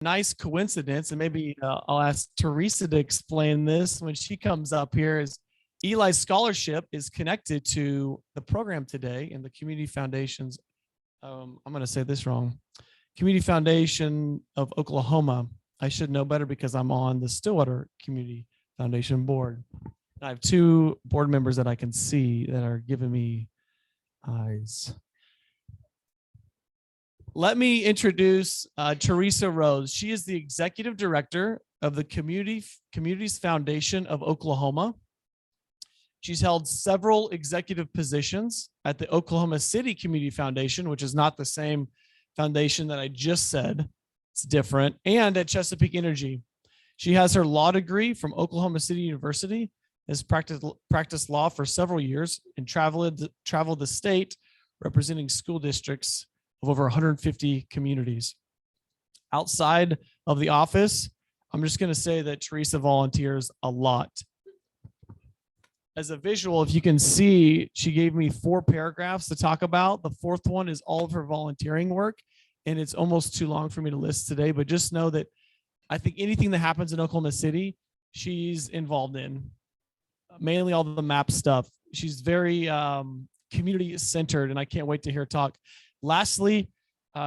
nice coincidence, and maybe I'll ask Teresa to explain this when she comes up here, is Eli's scholarship is connected to the program today in the Community Foundation's, I'm going to say this wrong, Community Foundation of Oklahoma. I should know better because I'm on the Stillwater Community Foundation board. I have two board members that I can see that are giving me eyes. Let me introduce Teresa Rose. She is the executive director of the Communities Foundation of Oklahoma. She's held several executive positions at the Oklahoma City Community Foundation, which is not the same foundation that I just said. It's different. And at Chesapeake Energy. She has her law degree from Oklahoma City University, has practiced law for several years, and traveled the state representing school districts of over 150 communities. Outside of the office, I'm just going to say that Teresa volunteers a lot. As a visual, if you can see, she gave me 4 paragraphs to talk about. The 4th one is all of her volunteering work, and it's almost too long for me to list today, but just know that I think anything that happens in Oklahoma City, she's involved in, mainly all the map stuff. She's very community centered, and I can't wait to hear her talk. Lastly,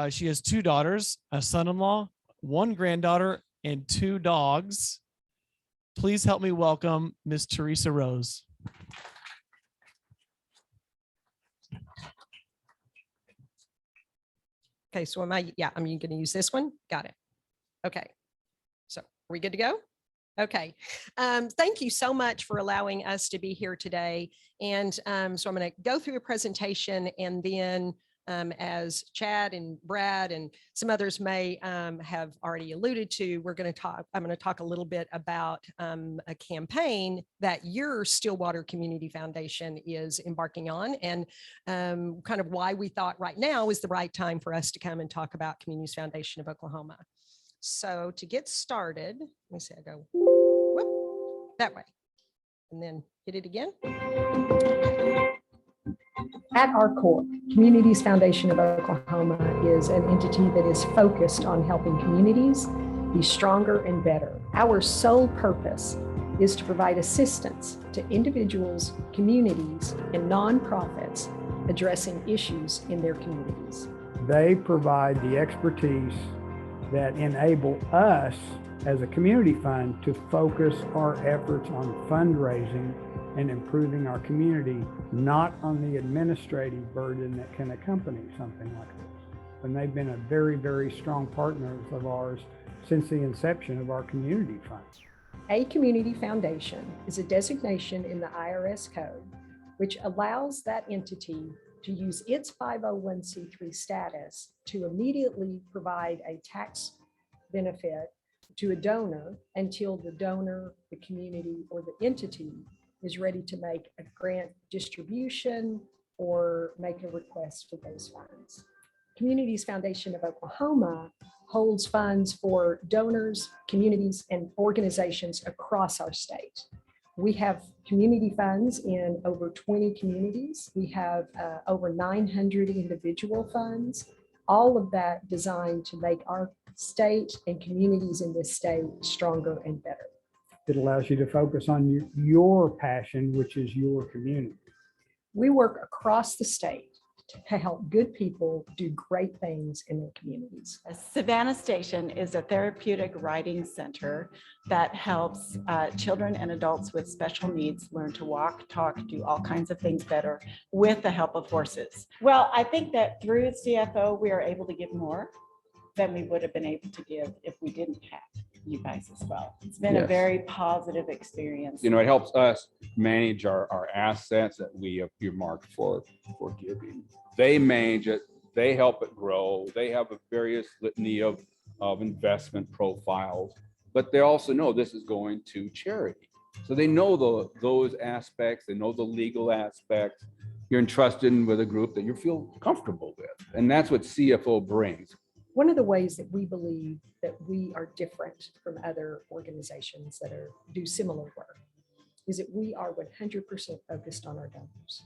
she has 2 daughters, a son-in-law, 1 granddaughter, and 2 dogs. Please help me welcome Miss Teresa Rose. Okay, so I'm going to use this one. Got it. Okay, so are we good to go? Okay, thank you so much for allowing us to be here today. And so I'm going to go through a presentation, and then as Chad and Brad and some others may have already alluded to, I'm going to talk a little bit about a campaign that your Stillwater Community Foundation is embarking on, and kind of why we thought right now is the right time for us to come and talk about Communities Foundation of Oklahoma. So to get started, let me see, I go whoop, that way, and then hit it again. At our core, Communities Foundation of Oklahoma is an entity that is focused on helping communities be stronger and better. Our sole purpose is to provide assistance to individuals, communities, and nonprofits addressing issues in their communities. They provide the expertise that enable us as a community fund to focus our efforts on fundraising and improving our community, not on the administrative burden that can accompany something like this. And they've been a very, very strong partners of ours since the inception of our community fund. A community foundation is a designation in the IRS code, which allows that entity to use its 501c3 status to immediately provide a tax benefit to a donor until the donor, the community, or the entity is ready to make a grant distribution or make a request for those funds. Communities Foundation of Oklahoma holds funds for donors, communities, and organizations across our state. We have community funds in over 20 communities. We have over 900 individual funds, all of that designed to make our state and communities in this state stronger and better. It allows you to focus on your passion, which is your community. We work across the state to help good people do great things in their communities. Savannah Station is a therapeutic riding center that helps children and adults with special needs learn to walk, talk, do all kinds of things better with the help of horses. Well, I think that through CFO, we are able to give more than we would have been able to give if we didn't have you guys as well. It's been a very positive experience. You know, it helps us manage our assets that we have earmarked for giving. They manage it, they help it grow. They have a various litany of investment profiles, but they also know this is going to charity. So they know those aspects, they know the legal aspects. You're entrusted with a group that you feel comfortable with. And that's what CFO brings. One of the ways that we believe that we are different from other organizations that do similar work is that we are 100% focused on our donors.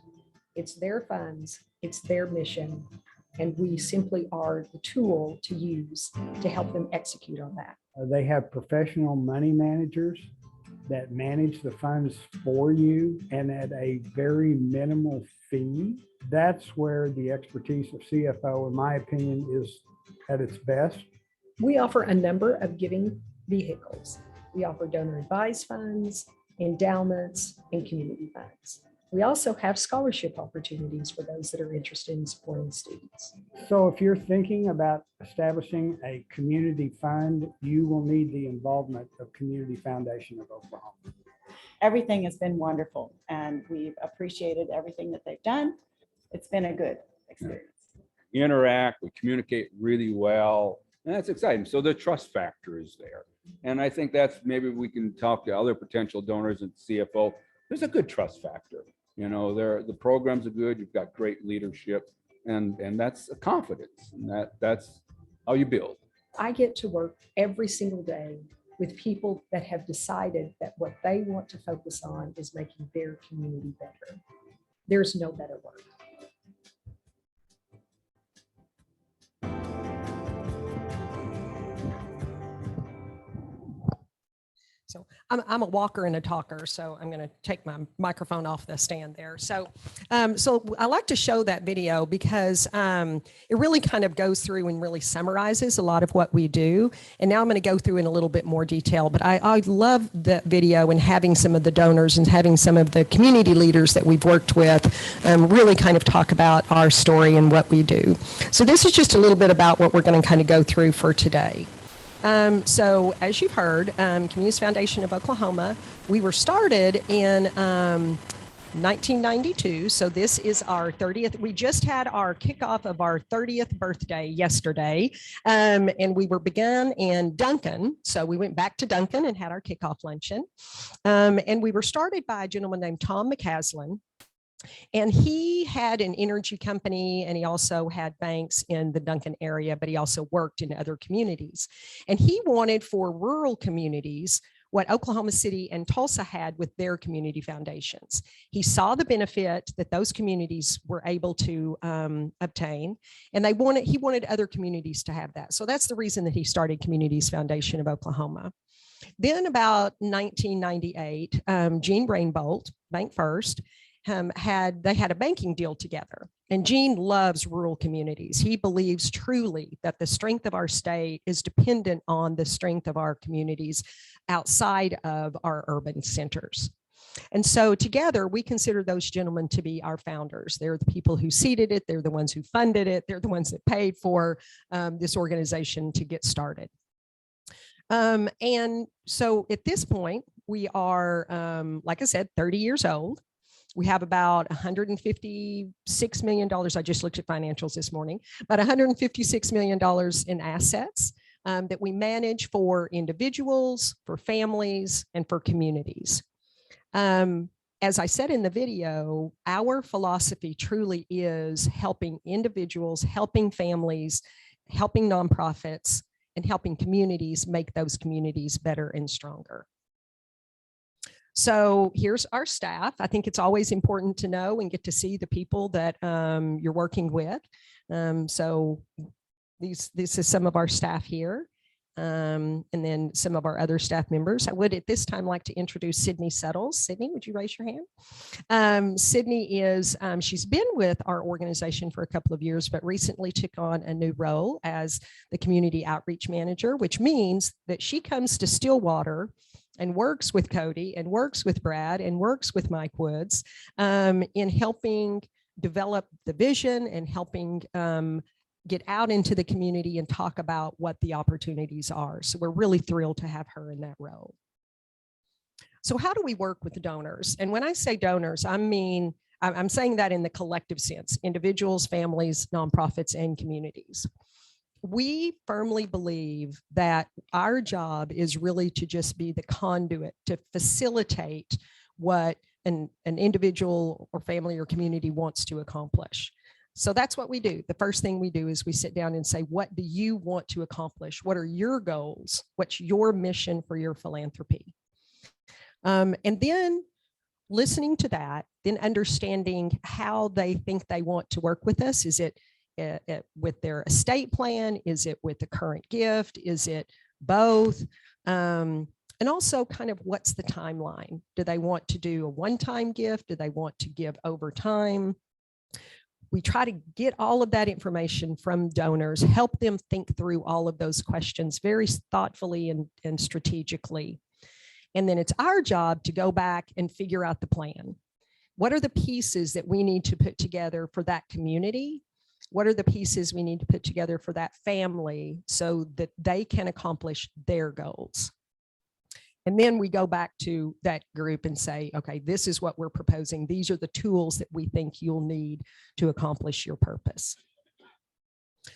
It's their funds, it's their mission, And we simply are the tool to use to help them execute on that. They have professional money managers that manage the funds for you and at a very minimal fee. That's where the expertise of CFO, in my opinion, is at its best. We offer a number of giving vehicles. We offer donor-advised funds, endowments, and community funds. We also have scholarship opportunities for those that are interested in supporting students. So if you're thinking about establishing a community fund, you will need the involvement of Community Foundation of Oklahoma. Everything has been wonderful, and we've appreciated everything that they've done. It's been a good experience. Interact, we communicate really well, and that's exciting. So the trust factor is there. And I think that's, maybe we can talk to other potential donors and CFO. There's a good trust factor. You know, the programs are good, you've got great leadership, and that's a confidence, and that's how you build. I get to work every single day with people that have decided that what they want to focus on is making their community better. There's no better work. So I'm a walker and a talker, so I'm going to take my microphone off the stand there. So I like to show that video because it really kind of goes through and really summarizes a lot of what we do. And now I'm going to go through in a little bit more detail, but I love the video and having some of the donors and having some of the community leaders that we've worked with really kind of talk about our story and what we do. So this is just a little bit about what we're going to kind of go through for today. So as you've heard, Communities Foundation of Oklahoma, we were started in 1992. So this is our 30th. We just had our kickoff of our 30th birthday yesterday. And we were begun in Duncan. So we went back to Duncan and had our kickoff luncheon. And we were started by a gentleman named Tom McCaslin. And he had an energy company, and he also had banks in the Duncan area, but he also worked in other communities. And he wanted for rural communities what Oklahoma City and Tulsa had with their community foundations. He saw the benefit that those communities were able to obtain, and he wanted other communities to have that. So that's the reason that he started Communities Foundation of Oklahoma. Then about 1998, Gene Rainbolt, Bank First, had a banking deal together. And Gene loves rural communities. He believes truly that the strength of our state is dependent on the strength of our communities outside of our urban centers. And so together, we consider those gentlemen to be our founders. They're the people who seeded it. They're the ones who funded it. They're the ones that paid for this organization to get started. And so at this point, we are, like I said, 30 years old. We have about $156 million. I just looked at financials this morning, about $156 million in assets that we manage for individuals, for families, and for communities. As I said in the video, our philosophy truly is helping individuals, helping families, helping nonprofits, and helping communities make those communities better and stronger. So here's our staff. I think it's always important to know and get to see the people that you're working with. So this is some of our staff here. And then some of our other staff members. I would at this time like to introduce Sydney Settles. Sydney, would you raise your hand? Sydney is, she's been with our organization for a couple of years, but recently took on a new role as the Community Outreach Manager, which means that she comes to Stillwater and works with Cody and works with Brad and works with Mike Woods in helping develop the vision and helping get out into the community and talk about what the opportunities are. So we're really thrilled to have her in that role. So how do we work with the donors? And when I say donors, I'm saying that in the collective sense, individuals, families, nonprofits, and communities. We firmly believe that our job is really to just be the conduit to facilitate what an individual or family or community wants to accomplish. So that's what we do. The first thing we do is we sit down and say, what do you want to accomplish? What are your goals? What's your mission for your philanthropy? And then listening to that, then understanding how they think they want to work with us. Is it with their estate plan? Is it with the current gift? Is it both? And also kind of what's the timeline? Do they want to do a one-time gift? Do they want to give over time? We try to get all of that information from donors, help them think through all of those questions very thoughtfully and strategically. And then it's our job to go back and figure out the plan. What are the pieces that we need to put together for that community? What are the pieces we need to put together for that family so that they can accomplish their goals? And then we go back to that group and say, okay, this is what we're proposing. These are the tools that we think you'll need to accomplish your purpose.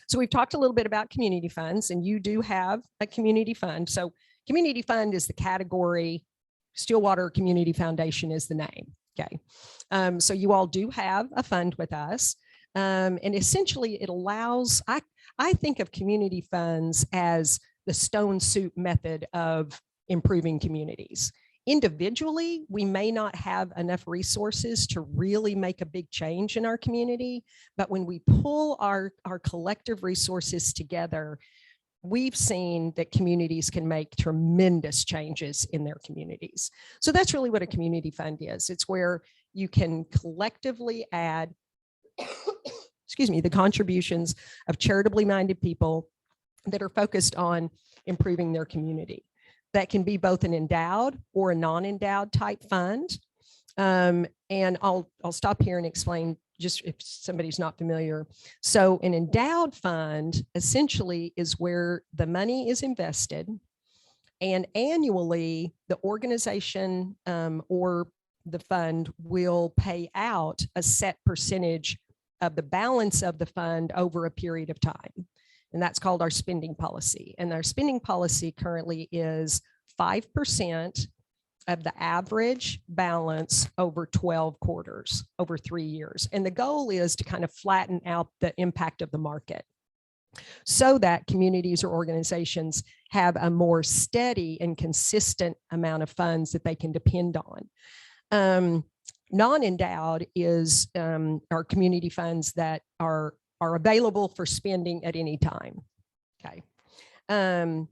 So we've talked a little bit about community funds, and you do have a community fund. So community fund is the category, Stillwater Community Foundation is the name. Okay. So you all do have a fund with us. And essentially it allows, I think of community funds as the stone soup method of improving communities. Individually, we may not have enough resources to really make a big change in our community, but when we pull our collective resources together, we've seen that communities can make tremendous changes in their communities. So that's really what a community fund is. It's where you can collectively add, excuse me, the contributions of charitably minded people that are focused on improving their community. That can be both an endowed or a non-endowed type fund. And I'll stop here and explain just if somebody's not familiar. So an endowed fund essentially is where the money is invested, and annually the organization or the fund will pay out a set percentage of the balance of the fund over a period of time. And that's called our spending policy. And our spending policy currently is 5% of the average balance over 12 quarters, over 3 years. And the goal is to kind of flatten out the impact of the market so that communities or organizations have a more steady and consistent amount of funds that they can depend on. Non-endowed is our community funds that are available for spending at any time. Okay. And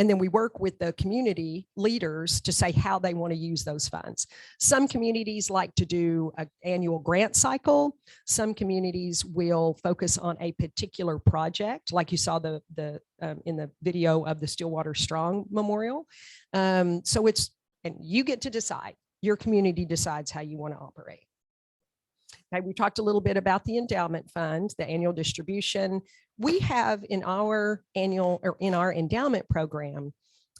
then we work with the community leaders to say how they want to use those funds. Some communities like to do an annual grant cycle. Some communities will focus on a particular project, like you saw in the video of the Stillwater Strong Memorial. And you get to decide. Your community decides how you want to operate. Okay, we talked a little bit about the endowment fund, the annual distribution. We have in our endowment program,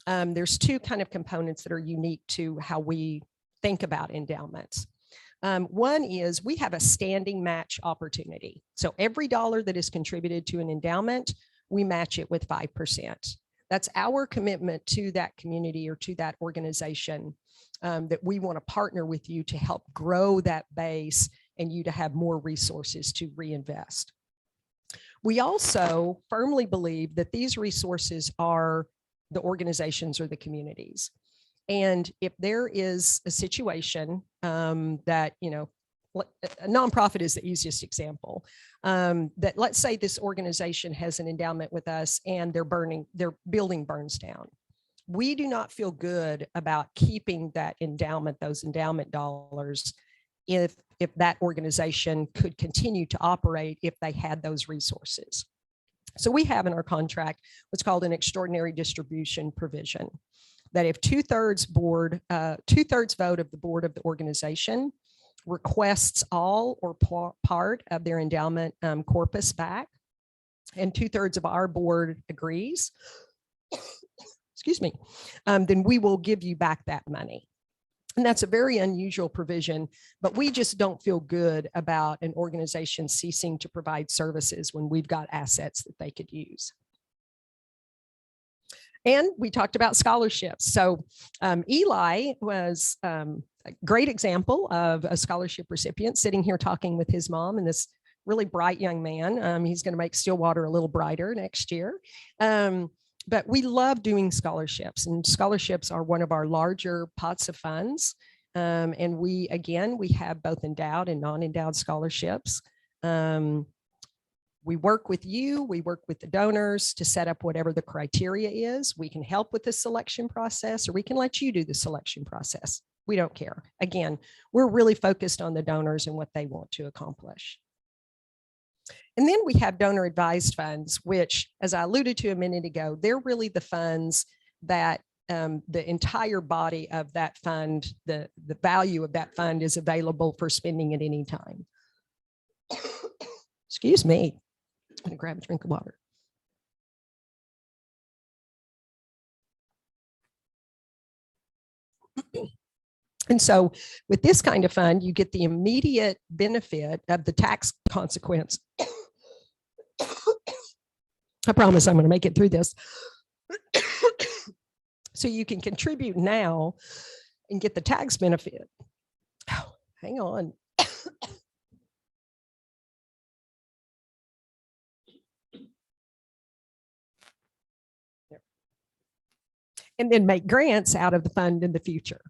there's two kind of components that are unique to how we think about endowments. One is we have a standing match opportunity. So every dollar that is contributed to an endowment, we match it with 5%. That's our commitment to that community or to that organization, that we want to partner with you to help grow that base and you to have more resources to reinvest. We also firmly believe that these resources are the organizations or the communities. And if there is a situation that, a nonprofit is the easiest example, that let's say this organization has an endowment with us and their building burns down. We do not feel good about keeping that endowment, those endowment dollars, if that organization could continue to operate if they had those resources. So we have in our contract what's called an extraordinary distribution provision, that if two-thirds vote of the board of the organization requests all or part of their endowment corpus back, and 2/3 of our board agrees, excuse me, then we will give you back that money. And that's a very unusual provision, but we just don't feel good about an organization ceasing to provide services when we've got assets that they could use. And we talked about scholarships. So Eli was a great example of a scholarship recipient sitting here talking with his mom and this really bright young man. He's going to make Stillwater a little brighter next year. But we love doing scholarships, and scholarships are one of our larger pots of funds. And we have both endowed and non-endowed scholarships. We work with you, we work with the donors to set up whatever the criteria is. We can help with the selection process, or we can let you do the selection process. We don't care. Again, we're really focused on the donors and what they want to accomplish. And then we have donor advised funds, which, as I alluded to a minute ago, they're really the funds that the entire body of that fund, the value of that fund is available for spending at any time. Excuse me. I'm going to grab a drink of water. And so with this kind of fund, you get the immediate benefit of the tax consequence. I promise I'm going to make it through this. So you can contribute now and get the tax benefit. Oh, hang on. And then make grants out of the fund in the future.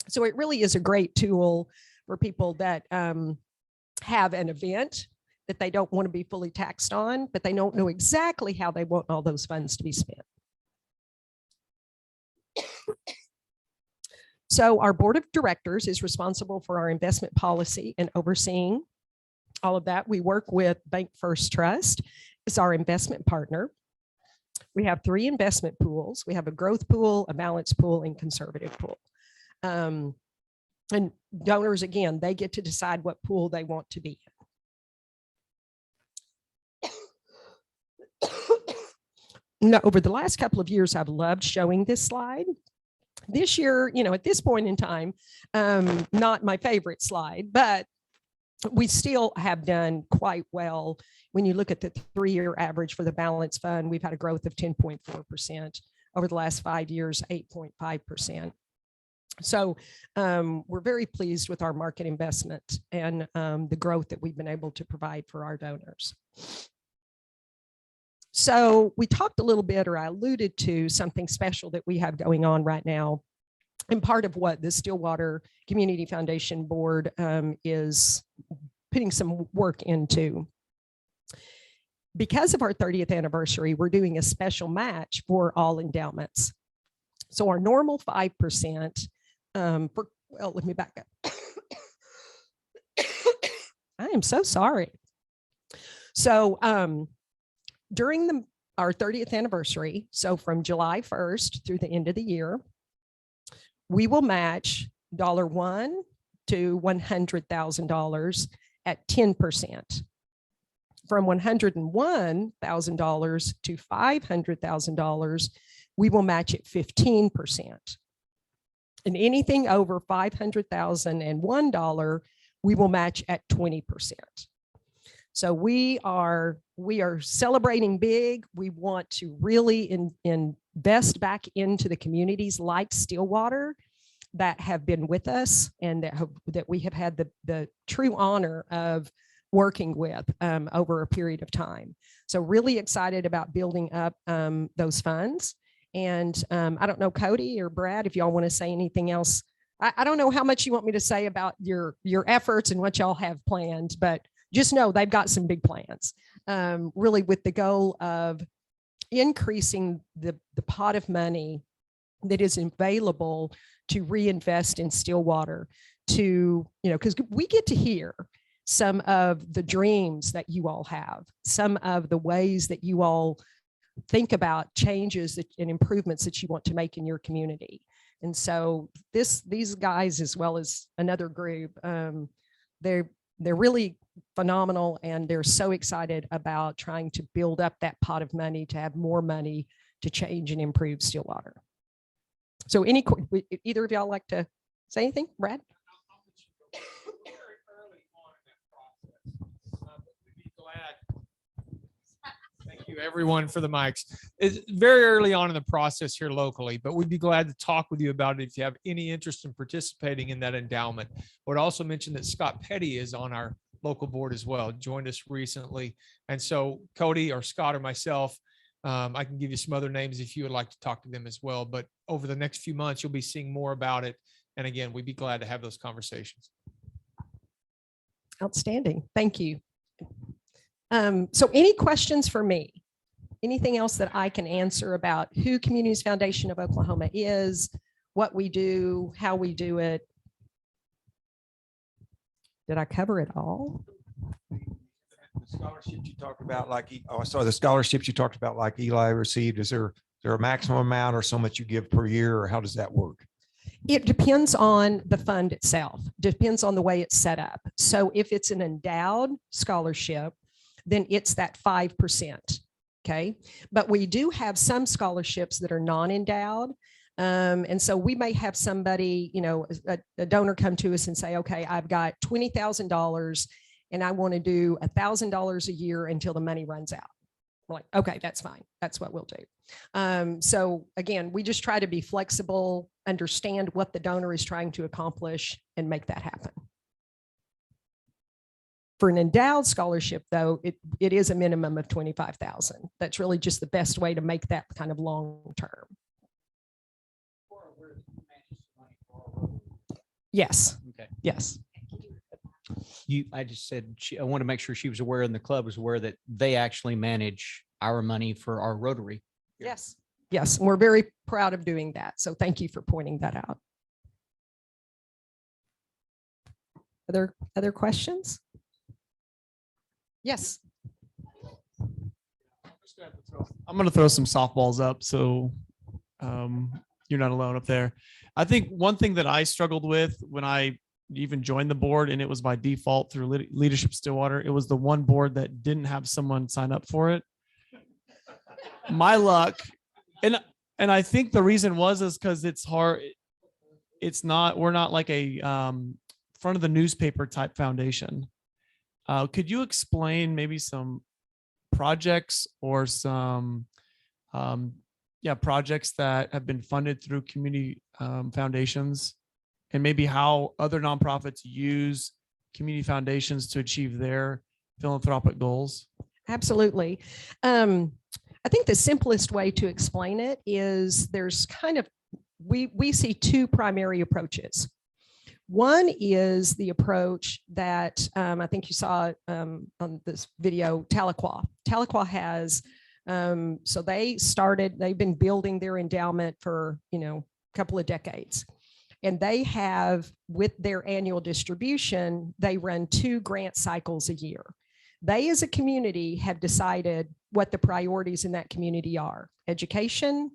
So it really is a great tool for people that have an event that they don't want to be fully taxed on, but they don't know exactly how they want all those funds to be spent. So our board of directors is responsible for our investment policy and overseeing all of that. We work with Bank First Trust as our investment partner. We have 3 investment pools. We have a growth pool, a balanced pool, and conservative pool. And donors, again, they get to decide what pool they want to be in. Now, over the last couple of years, I've loved showing this slide. This year, at this point in time, not my favorite slide, but we still have done quite well. When you look at the 3-year average for the balance fund, we've had a growth of 10.4%. Over the last 5 years, 8.5%. So we're very pleased with our market investment and the growth that we've been able to provide for our donors. So we talked a little bit, or I alluded to something special that we have going on right now. And part of what the Stillwater Community Foundation board is putting some work into. Because of our 30th anniversary, we're doing a special match for all endowments. So our normal 5%, well, let me back up. I am so sorry. So during our 30th anniversary, so from July 1st through the end of the year, we will match $1 to $100,000 at 10%. From $101,000 to $500,000, we will match at 15%. And anything over $500,001, we will match at 20%. So we are celebrating big. We want to really invest back into the communities like Stillwater that have been with us and that we have had the true honor of working with over a period of time. So really excited about building up those funds. And I don't know, Cody or Brad, if y'all want to say anything else. I don't know how much you want me to say about your efforts and what y'all have planned, but just know they've got some big plans, really with the goal of increasing the pot of money that is available to reinvest in Stillwater, to, because we get to hear some of the dreams that you all have, some of the ways that you all think about changes and improvements that you want to make in your community. And so these guys, as well as another group, they're really phenomenal, and they're so excited about trying to build up that pot of money to have more money to change and improve Stillwater. So either of y'all like to say anything, Brad? Thank you, everyone, for the mics. It's very early on in the process here locally, but we'd be glad to talk with you about it if you have any interest in participating in that endowment. I would also mention that Scott Petty is on our local board as well, joined us recently. And so Cody or Scott or myself, I can give you some other names if you would like to talk to them as well. But over the next few months, you'll be seeing more about it. And again, we'd be glad to have those conversations. Outstanding. Thank you. So any questions for me? Anything else that I can answer about who Communities Foundation of Oklahoma is, what we do, how we do it? Did I cover it all? The scholarships you talked about, I saw the scholarships you talked about, like Eli received, is there a maximum amount or so much you give per year, or how does that work? It depends on the fund itself, depends on the way it's set up. So if it's an endowed scholarship, then it's that 5%. Okay. But we do have some scholarships that are non-endowed. And so we may have somebody, a donor come to us and say, okay, I've got $20,000 and I want to do $1,000 a year until the money runs out. We're like, okay, that's fine. That's what we'll do. So again, we just try to be flexible, understand what the donor is trying to accomplish, and make that happen. For an endowed scholarship, though, it is a minimum of $25,000. That's really just the best way to make that kind of long term. Yes. Okay. Yes. I just said, I want to make sure she was aware and the club was aware that they actually manage our money for our Rotary. Yes. Yes. And we're very proud of doing that. So thank you for pointing that out. Other questions? Yes. I'm going to throw some softballs up, so you're not alone up there. I think one thing that I struggled with when I even joined the board, and it was by default through Leadership Stillwater, it was the one board that didn't have someone sign up for it. My luck, and I think the reason is because it's hard. We're not like a front of the newspaper type foundation. Could you explain maybe some projects or some projects that have been funded through community foundations, and maybe how other nonprofits use community foundations to achieve their philanthropic goals? Absolutely. I think the simplest way to explain it is there's we see two primary approaches. One is the approach that I think you saw on this video, Tahlequah. Tahlequah has, so they've been building their endowment for, a couple of decades. And they have, with their annual distribution, they run 2 grant cycles a year. They as a community have decided what the priorities in that community are: education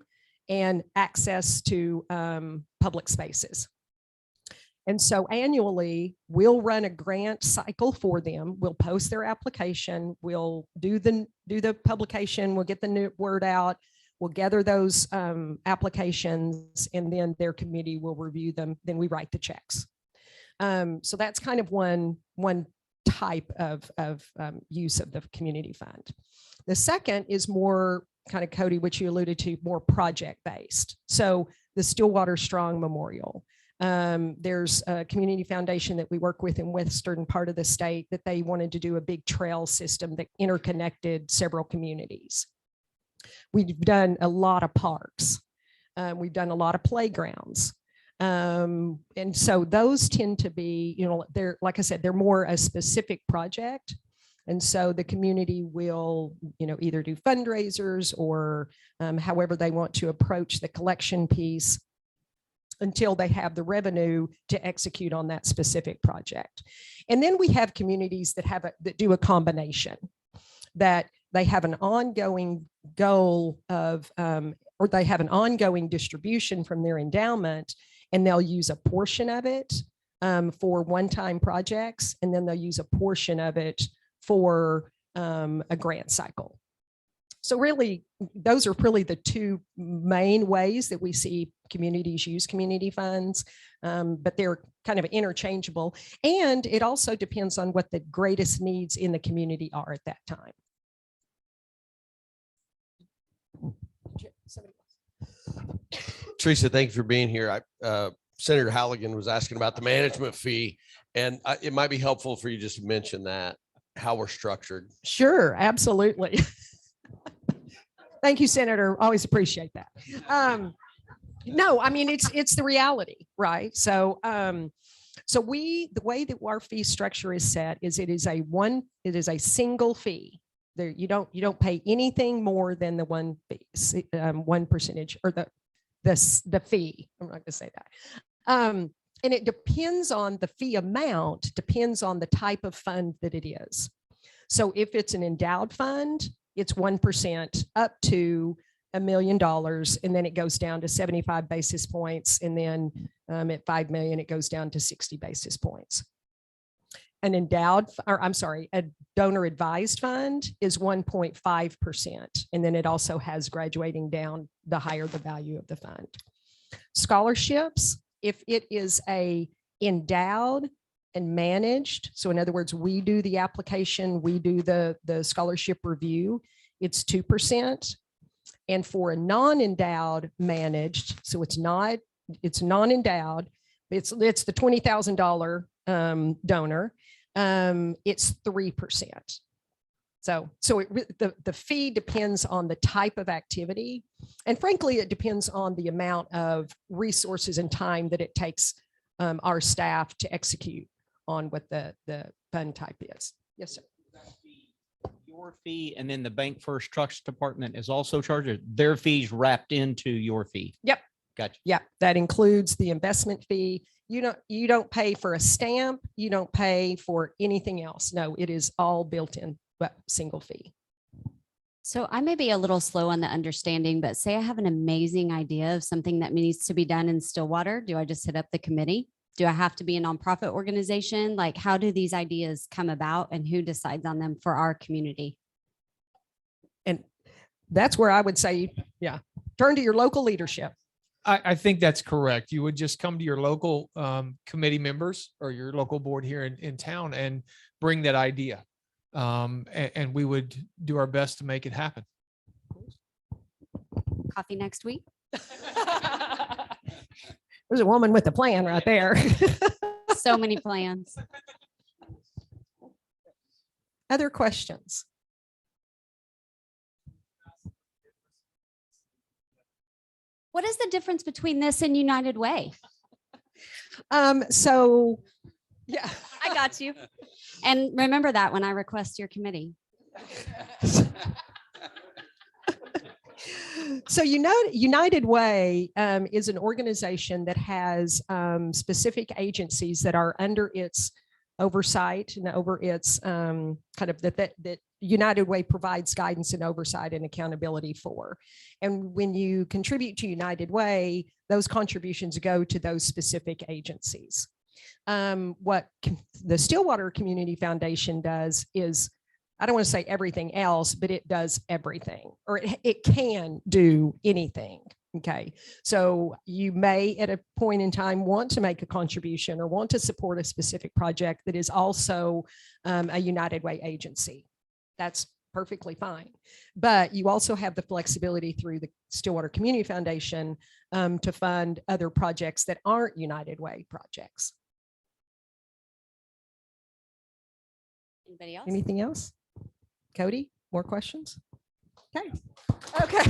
and access to public spaces. And so annually, we'll run a grant cycle for them. We'll post their application. We'll do the publication. We'll get the word out. We'll gather those applications, and then their committee will review them. Then we write the checks. So that's kind of one type of use of the community fund. The second is more kind of, Cody, which you alluded to, more project-based. So the Stillwater Strong Memorial. There's a community foundation that we work with in western part of the state that they wanted to do a big trail system that interconnected several communities. We've done a lot of parks. We've done a lot of playgrounds. And so those tend to be, they're, like I said, they're more a specific project. And so the community will, either do fundraisers or however they want to approach the collection piece until they have the revenue to execute on that specific project. And then we have communities that do a combination, that they have an ongoing goal of, or they have an ongoing distribution from their endowment, and they'll use a portion of it for one-time projects, and then they'll use a portion of it for a grant cycle. So really, those are really the two main ways that we see communities use community funds, but they're kind of interchangeable. And it also depends on what the greatest needs in the community are at that time. Teresa, thank you for being here. Senator Halligan was asking about the management fee, and it might be helpful for you just to mention that, how we're structured. Sure, absolutely. Thank you, Senator. Always appreciate that. No, I mean, it's the reality, right? So So the way that our fee structure is set is it is a single fee. There, you don't pay anything more than the one fee, 1% or the fee. I'm not going to say that. And it depends on the fee amount, depends on the type of fund that it is. So if it's an endowed fund, it's 1% up to $1 million, and then it goes down to 75 basis points. And then at 5 million, it goes down to 60 basis points. A donor advised fund is 1.5%. And then it also has graduating down the higher the value of the fund. Scholarships, if it is a endowed and managed, so in other words, we do the application, we do the scholarship review, it's 2%. And for a non-endowed managed, so it's non-endowed, it's the $20,000 donor, it's 3%. So the fee depends on the type of activity. And frankly, it depends on the amount of resources and time that it takes our staff to execute on what the fund type is. Yes, sir. Your fee, and then the Bank First Trust Department is also charged, their fees wrapped into your fee. Yep. Gotcha. Yeah, that includes the investment fee. You don't pay for a stamp. You don't pay for anything else. No, it is all built in, but single fee. So I may be a little slow on the understanding, but say I have an amazing idea of something that needs to be done in Stillwater. Do I just hit up the committee? Do I have to be a nonprofit organization? Like, how do these ideas come about and who decides on them for our community? And that's where I would say, yeah, turn to your local leadership. I think that's correct. You would just come to your local committee members or your local board here in town and bring that idea. And we would do our best to make it happen. Coffee next week? There's a woman with a plan right there. So many plans. Other questions? What is the difference between this and United Way? So, yeah. I got you. And remember that when I request your committee. So United Way is an organization that has specific agencies that are under its oversight and over its kind of that United Way provides guidance and oversight and accountability for. And when you contribute to United Way, those contributions go to those specific agencies. What the Stillwater Community Foundation does is, I don't want to say everything else, but it does everything, or it can do anything. Okay. So you may at a point in time want to make a contribution or want to support a specific project that is also a United Way agency. That's perfectly fine. But you also have the flexibility through the Stillwater Community Foundation to fund other projects that aren't United Way projects. Anybody else? Anything else? Cody, more questions? Okay. Okay.